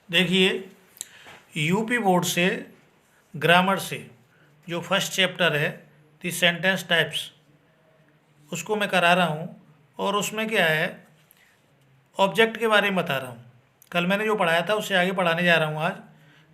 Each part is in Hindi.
देखिए, यूपी बोर्ड से ग्रामर से जो फर्स्ट चैप्टर है दी सेंटेंस टाइप्स, उसको मैं करा रहा हूँ। और उसमें क्या है, ऑब्जेक्ट के बारे में बता रहा हूँ। कल मैंने जो पढ़ाया था उससे आगे पढ़ाने जा रहा हूँ आज,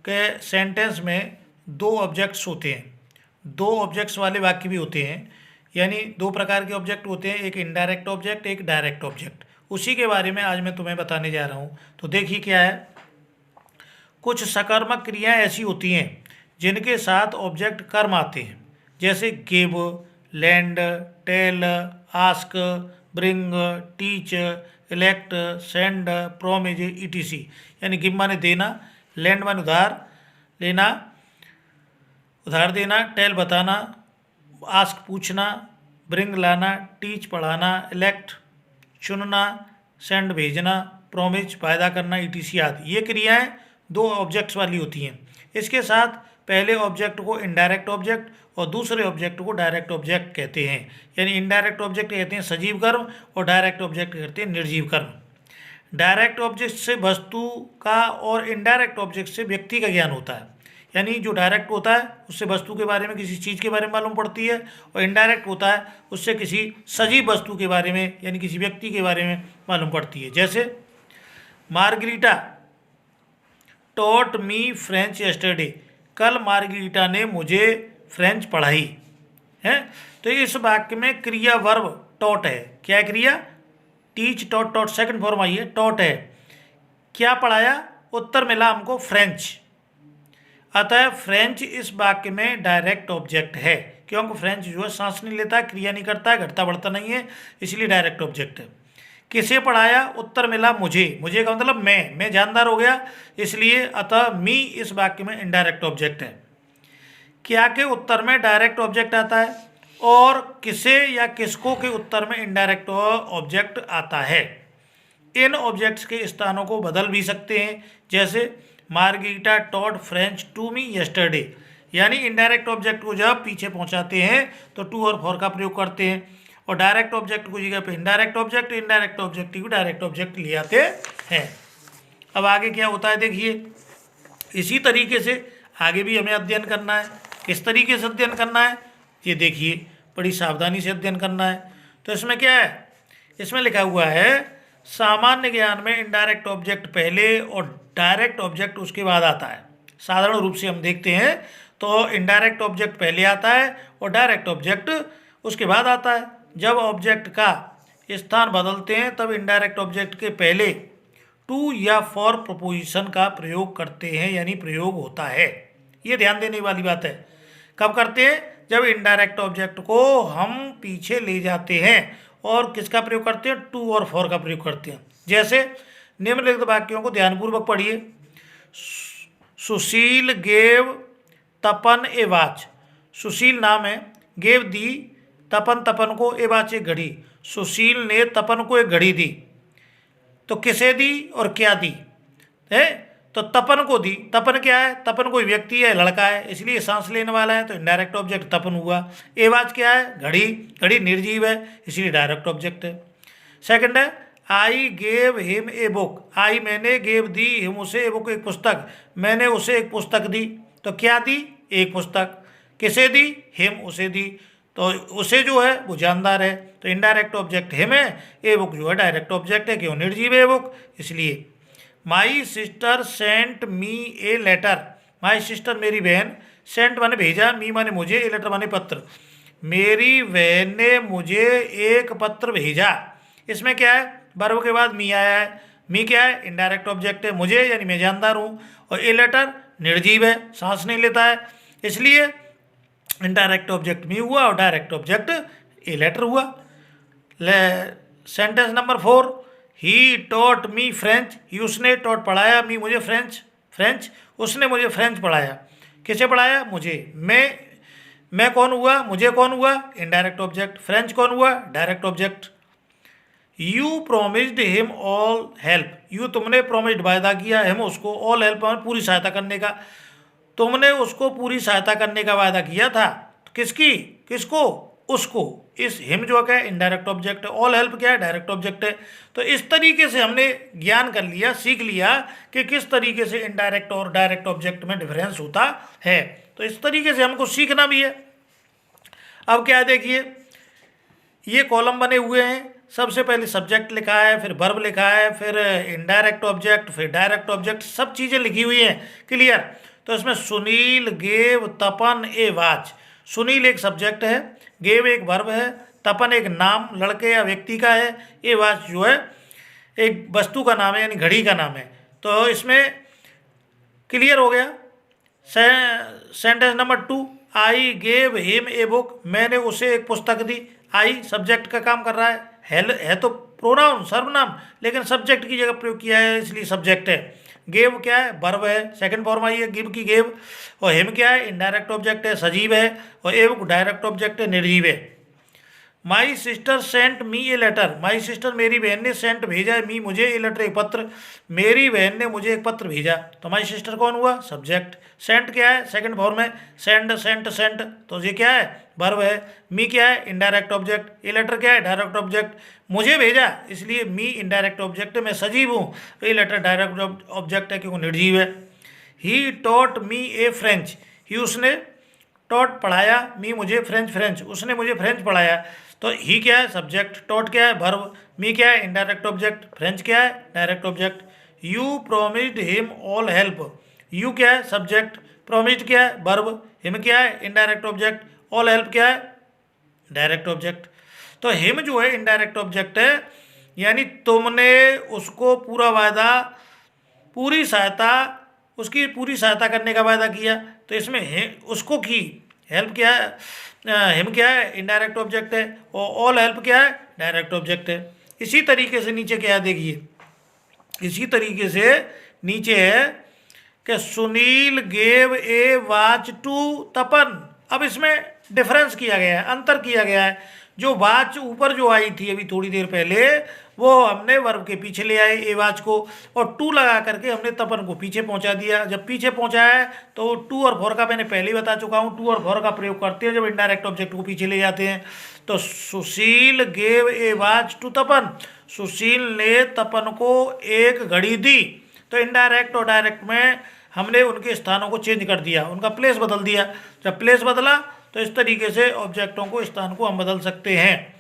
कि सेंटेंस में दो ऑब्जेक्ट्स होते हैं, दो ऑब्जेक्ट्स वाले वाक्य भी होते हैं। यानी दो प्रकार के ऑब्जेक्ट होते हैं, एक इनडायरेक्ट ऑब्जेक्ट, एक डायरेक्ट ऑब्जेक्ट। उसी के बारे में आज मैं तुम्हें बताने जा रहा हूँ। तो देखिए क्या है, कुछ सकर्मक क्रियाएं ऐसी होती हैं जिनके साथ ऑब्जेक्ट कर्म आते हैं, जैसे give, lend, tell, ask, bring, teach, elect, send, promise, ETC. यानी गिव माने देना, लैंड माने उधार लेना, उधार देना, टेल बताना, आस्क पूछना, ब्रिंग लाना, टीच पढ़ाना, इलेक्ट चुनना, सेंड भेजना, प्रोमिस वायदा करना, ईटीसी आदि। ये क्रियाएं दो ऑब्जेक्ट्स वाली होती हैं। इसके साथ पहले ऑब्जेक्ट को इनडायरेक्ट ऑब्जेक्ट और दूसरे ऑब्जेक्ट को डायरेक्ट ऑब्जेक्ट कहते हैं। यानी इनडायरेक्ट ऑब्जेक्ट कहते हैं सजीव कर्म और डायरेक्ट ऑब्जेक्ट कहते हैं निर्जीव कर्म। डायरेक्ट ऑब्जेक्ट से वस्तु का और इनडायरेक्ट ऑब्जेक्ट से व्यक्ति का ज्ञान होता है। यानी जो डायरेक्ट होता है उससे वस्तु के बारे में, किसी चीज़ के बारे में मालूम पड़ती है, और इनडायरेक्ट होता है उससे किसी सजीव वस्तु के बारे में यानी किसी व्यक्ति के बारे में मालूम पड़ती है। जैसे Margarita taught me French yesterday, कल मार्गरीटा ने मुझे फ्रेंच पढ़ाई है। तो इस वाक्य में क्रिया वर्ब टॉट है। क्या है क्रिया? Teach taught, taught second form आई है, टॉट है। क्या पढ़ाया? उत्तर मिला हमको फ्रेंच। अतः फ्रेंच इस वाक्य में डायरेक्ट ऑब्जेक्ट है, क्योंकि फ्रेंच जो है सांस नहीं लेता, क्रिया नहीं करता, घटता बढ़ता नहीं है, इसलिए डायरेक्ट ऑब्जेक्ट है। किसे पढ़ाया? उत्तर मिला मुझे। मुझे का मतलब मैं जानदार हो गया, इसलिए अतः मी इस वाक्य में इनडायरेक्ट ऑब्जेक्ट है। क्या के उत्तर में डायरेक्ट ऑब्जेक्ट आता है और किसे या किसको के उत्तर में इनडायरेक्ट ऑब्जेक्ट आता है। इन ऑब्जेक्ट्स के स्थानों को बदल भी सकते हैं, जैसे Margarita taught French to me yesterday. यानी इनडायरेक्ट ऑब्जेक्ट को जब पीछे पहुंचाते हैं तो टू और फॉर का प्रयोग करते हैं, और डायरेक्ट ऑब्जेक्ट को जगह पे इनडायरेक्ट ऑब्जेक्ट, इनडायरेक्ट ऑब्जेक्ट को डायरेक्ट ऑब्जेक्ट ले आते हैं। अब आगे क्या होता है देखिए, इसी तरीके से आगे भी हमें अध्ययन करना है। किस तरीके से अध्ययन करना है ये देखिए, बड़ी सावधानी से अध्ययन करना है। तो इसमें क्या है, इसमें लिखा हुआ है सामान्य ज्ञान में इनडायरेक्ट ऑब्जेक्ट पहले और डायरेक्ट ऑब्जेक्ट उसके बाद आता है। साधारण रूप से हम देखते हैं तो इनडायरेक्ट ऑब्जेक्ट पहले आता है और डायरेक्ट ऑब्जेक्ट उसके बाद आता है। जब ऑब्जेक्ट का स्थान बदलते हैं तब इनडायरेक्ट ऑब्जेक्ट के पहले टू या फॉर प्रपोजिशन का प्रयोग करते हैं, यानी प्रयोग होता है। ये ध्यान देने वाली बात है। कब करते हैं? जब इनडायरेक्ट ऑब्जेक्ट को हम पीछे ले जाते हैं और किसका प्रयोग करते हैं? टू और फॉर का प्रयोग करते हैं। जैसे निम्नलिखित वाक्यों को ध्यानपूर्वक पढ़िए। सुशील गेव तपन ए वॉच, सुशील नाम है, गेव दी तपन, तपन को ए वॉच एक घड़ी। सुशील ने तपन को एक घड़ी दी। तो किसे दी और क्या दी है? तो तपन को दी। तपन क्या है? तपन कोई व्यक्ति है, लड़का है, इसलिए सांस लेने वाला है, तो इनडायरेक्ट ऑब्जेक्ट तपन हुआ। एवाज क्या है? घड़ी, घड़ी निर्जीव है, इसलिए डायरेक्ट ऑब्जेक्ट है। सेकंड है I gave him a book, I मैंने, गेव दी हिम उसे, ए बुक एक पुस्तक, मैंने उसे एक पुस्तक दी। तो क्या दी? एक पुस्तक। किसे दी? हिम उसे दी। तो उसे जो है वो जानदार है, तो इनडायरेक्ट ऑब्जेक्ट हिम है, ए बुक जो है डायरेक्ट ऑब्जेक्ट है, क्यों? निर्जीव है ए बुक, इसलिए। My sister sent me a letter, my sister मेरी बहन, सेंट माने भेजा, मी माने मुझे, ए लेटर माने पत्र। मेरी बहन ने मुझे एक पत्र भेजा। इसमें क्या है? वर्ब के बाद मी आया है। मी क्या है? इनडायरेक्ट ऑब्जेक्ट है, मुझे यानी मैं जानदार हूँ, और ए लेटर निर्जीव है, सांस नहीं लेता है, इसलिए इनडायरेक्ट ऑब्जेक्ट मी हुआ और डायरेक्ट ऑब्जेक्ट ए लेटर हुआ। Sentence number 4, he taught me French, he उसने, टॉट पढ़ाया, मी मुझे, फ्रेंच उसने मुझे फ्रेंच पढ़ाया। किसे पढ़ाया? मुझे। मैं कौन हुआ? मुझे कौन हुआ? Indirect object. फ्रेंच कौन हुआ? Direct object. You promised him all help, you तुमने, प्रोमिस्ड वायदा किया, हिम उसको, ऑल हेल्प पूरी सहायता करने का। तुमने उसको पूरी सहायता करने का वायदा किया था। किसकी? किसको? उसको, इस हिम जो क्या है इनडायरेक्ट ऑब्जेक्ट है, ऑल हेल्प क्या है डायरेक्ट ऑब्जेक्ट है। तो इस तरीके से हमने ज्ञान कर लिया, सीख लिया कि किस तरीके से इनडायरेक्ट और डायरेक्ट ऑब्जेक्ट में डिफरेंस होता है। तो इस तरीके से हमको सीखना भी है। अब क्या देखिए, ये कॉलम बने हुए हैं। सबसे पहले सब्जेक्ट लिखा है, फिर वर्ब लिखा है, फिर इनडायरेक्ट ऑब्जेक्ट, फिर डायरेक्ट ऑब्जेक्ट, सब चीज़ें लिखी हुई हैं। क्लियर। तो इसमें सुनील गेव तपन ए वॉच। सुनील एक सब्जेक्ट है, गेव एक वर्ब है, तपन एक नाम लड़के या व्यक्ति का है, ए वॉच जो है एक वस्तु का नाम है, यानी घड़ी का नाम है। तो इसमें क्लियर हो गया। Sentence number 2, I gave him a book. मैंने उसे एक पुस्तक दी। आई सब्जेक्ट का काम कर रहा है तो प्रोनाउन सर्वनाम, लेकिन सब्जेक्ट की जगह प्रयोग किया है इसलिए सब्जेक्ट है। गेव क्या है वर्ब है, सेकंड फॉर्म आई है गिव की गेव। और हिम क्या है इनडायरेक्ट ऑब्जेक्ट है, सजीव है। और ए बुक डायरेक्ट ऑब्जेक्ट है, निर्जीव है। My sister sent me a letter. My sister मेरी बहन ने, सेंट भेजा है, मी मुझे, ए लेटर एक पत्र, मेरी बहन ने मुझे एक पत्र भेजा। तो माई सिस्टर कौन हुआ सब्जेक्ट। सेंट क्या है सेकंड फॉर्म है, सेंड सेंट सेंट, तो ये क्या है वर्ब है। मी क्या है इनडायरेक्ट ऑब्जेक्ट, ए लेटर क्या है डायरेक्ट ऑब्जेक्ट। मुझे भेजा इसलिए मी इनडायरेक्ट ऑब्जेक्ट है, मैं सजीव हूँ, ए लेटर डायरेक्ट ऑब्जेक्ट है क्योंकि निर्जीव है। He taught me A French. He उसने, टॉट पढ़ाया, मी मुझे, फ्रेंच फ्रेंच, उसने मुझे फ्रेंच पढ़ाया। तो ही क्या है सब्जेक्ट, टॉट क्या है वर्ब, मी क्या है इनडायरेक्ट ऑब्जेक्ट, फ्रेंच क्या है direct object. You promised him all help. You क्या है सब्जेक्ट, प्रोमिस्ड क्या है वर्ब, हिम क्या है इनडायरेक्ट ऑब्जेक्ट, ऑल हेल्प क्या है डायरेक्ट ऑब्जेक्ट। तो हिम जो है इनडायरेक्ट ऑब्जेक्ट है, यानी तुमने उसको पूरा वायदा, पूरी सहायता, उसकी पूरी सहायता करने का वायदा किया। तो इसमें उसको की, हेल्प क्या है, हिम क्या है इनडायरेक्ट ऑब्जेक्ट है, और ऑल हेल्प क्या है डायरेक्ट ऑब्जेक्ट है। इसी तरीके से नीचे क्या है देखिए, इसी तरीके से नीचे है कि Sunil gave a watch to Tapan. अब इसमें डिफरेंस किया गया है, अंतर किया गया है। जो वॉच ऊपर जो आई थी अभी थोड़ी देर पहले, वो हमने वर्ब के पीछे ले आए ए वॉच को, और टू लगा करके हमने तपन को पीछे पहुंचा दिया। जब पीछे पहुंचाया है तो टू और फॉर का मैंने पहले ही बता चुका हूं, टू और फॉर का प्रयोग करते हैं जब इनडायरेक्ट ऑब्जेक्ट को पीछे ले जाते हैं। तो सुशील गेव ए वॉच टू तपन। सुशील ने तपन को एक घड़ी दी। तो इनडायरेक्ट और डायरेक्ट में हमने उनके स्थानों को चेंज कर दिया, उनका प्लेस बदल दिया। जब प्लेस बदला तो इस तरीके से ऑब्जेक्टों को, स्थान को हम बदल सकते हैं।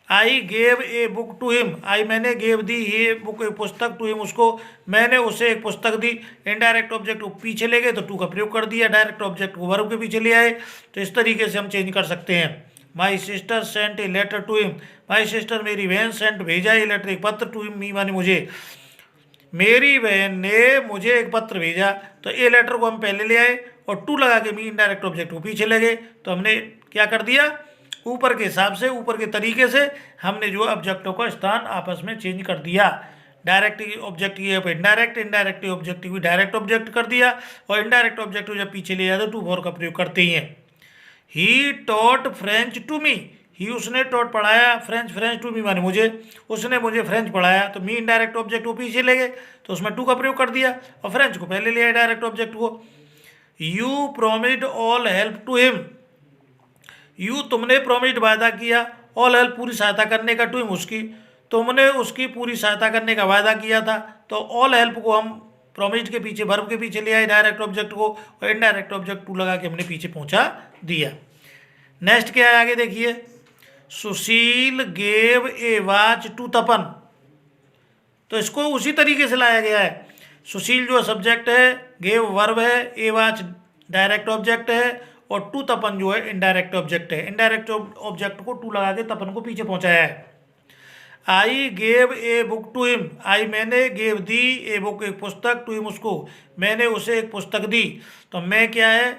I gave a book to him. I मैंने, गेव दी ये बुक एक पुस्तक, टू हिम उसको, मैंने उसे एक पुस्तक दी। इनडायरेक्ट ऑब्जेक्ट को पीछे ले गए तो टू का प्रयोग कर दिया, डायरेक्ट ऑब्जेक्ट को वर्ब के पीछे ले आए। तो इस तरीके से हम चेंज कर सकते हैं। My sister sent a letter to him. My sister मेरी बहन, सेंट भेजा, ए लेटर एक पत्र, टू हिम मी माने मुझे, मेरी बहन ने मुझे एक पत्र भेजा। तो ए लेटर को हम पहले ले आए और टू लगा के मी इनडायरेक्ट ऑब्जेक्ट को पीछे ले गए। तो हमने क्या कर दिया, ऊपर के हिसाब से, ऊपर के तरीके से हमने जो ऑब्जेक्टों का स्थान आपस में चेंज कर दिया। डायरेक्ट ऑब्जेक्ट की इनडायरेक्ट, इनडायरेक्ट ऑब्जेक्ट भी डायरेक्ट ऑब्जेक्ट कर दिया, और इनडायरेक्ट ऑब्जेक्ट को जब पीछे ले जाते टू फॉर का प्रयोग करते ही हैं। He taught French to me. He उसने टॉट पढ़ाया, फ्रेंच फ्रेंच टू मी माने मुझे, उसने मुझे फ्रेंच पढ़ाया। तो मी इनडायरेक्ट ऑब्जेक्ट को पीछे ले गए तो उसमें टू का प्रयोग कर दिया, और फ्रेंच को पहले ले आए डायरेक्ट ऑब्जेक्ट को। You promised all help to him. You तुमने, प्रोमिस्ड वायदा किया, ऑल हेल्प पूरी सहायता करने का, टू हिम उसकी, तुमने उसकी पूरी सहायता करने का वायदा किया था। तो ऑल हेल्प को हम प्रोमिस्ड के पीछे, वर्ब के पीछे ले आए डायरेक्ट ऑब्जेक्ट को, और इनडायरेक्ट ऑब्जेक्ट टू लगा के हमने पीछे पहुंचा दिया। नेक्स्ट क्या है आगे देखिए, सुशील गेव ए वॉच टू तपन। तो इसको उसी तरीके से लाया गया है। सुशील जो सब्जेक्ट है, गेव वर्ब है, ए वॉच डायरेक्ट ऑब्जेक्ट है, और टू तपन जो है इनडायरेक्ट ऑब्जेक्ट है। इनडायरेक्ट ऑब्जेक्ट को टू लगा के तपन को पीछे पहुंचाया है। I gave a book to him. I मैंने, गेव दी, ए बुक एक पुस्तक, टू हिम उसको, मैंने उसे एक पुस्तक दी। तो मैं क्या है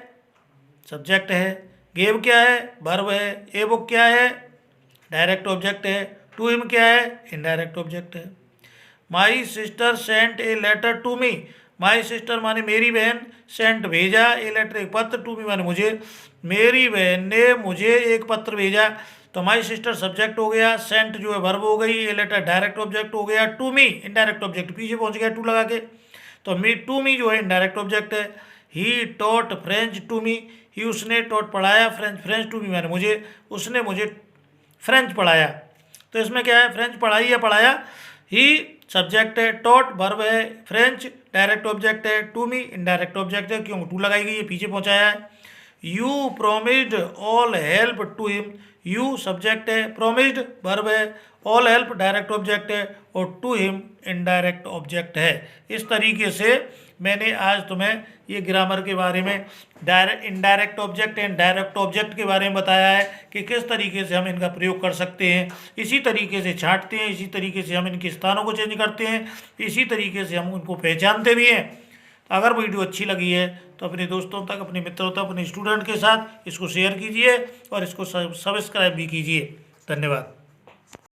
सब्जेक्ट है, गेव क्या है वर्ब है, ए बुक क्या है डायरेक्ट ऑब्जेक्ट है, टू हिम क्या है इनडायरेक्ट ऑब्जेक्ट है। My sister sent a letter to me. My sister माने मेरी बहन, सेंट भेजा, ए लेटर एक पत्र, टू मी माने मुझे, मेरी बहन ने मुझे एक पत्र भेजा। तो माई सिस्टर सब्जेक्ट हो गया, सेंट जो है वर्ब हो गई, ए लेटर डायरेक्ट ऑब्जेक्ट हो गया, टू मी इनडायरेक्ट ऑब्जेक्ट पीछे पहुंच गया टू लगा के। तो मी, टू मी जो है इनडायरेक्ट ऑब्जेक्ट है। He taught French to me. He उसने टॉट पढ़ाया, फ्रेंच फ्रेंच टू मी माने मुझे, उसने मुझे फ्रेंच पढ़ाया। तो इसमें क्या है, फ्रेंच पढ़ाई या पढ़ाया, ही सब्जेक्ट है, टॉट वर्ब है, फ्रेंच डायरेक्ट ऑब्जेक्ट है, टू मी इनडायरेक्ट ऑब्जेक्ट है, क्यों टू लगाई गई है, पीछे पहुंचाया है। You promised all help to him, you subject है, प्रोमिस्ड वर्ब है, ऑल हेल्प डायरेक्ट ऑब्जेक्ट है और टू हिम इनडायरेक्ट ऑब्जेक्ट है। इस तरीके से मैंने आज तुम्हें ये ग्रामर के बारे में direct indirect object and direct object के बारे में बताया है कि किस तरीके से हम इनका प्रयोग कर सकते हैं। इसी तरीके से छांटते हैं, इसी तरीके से हम इनके स्थानों को चेंज करते हैं, इसी तरीके से हम उनको पहचानते भी हैं। अगर वीडियो अच्छी लगी है तो अपने दोस्तों तक, अपने मित्रों तक, अपने स्टूडेंट के साथ इसको शेयर कीजिए और इसको सब्सक्राइब भी कीजिए। धन्यवाद।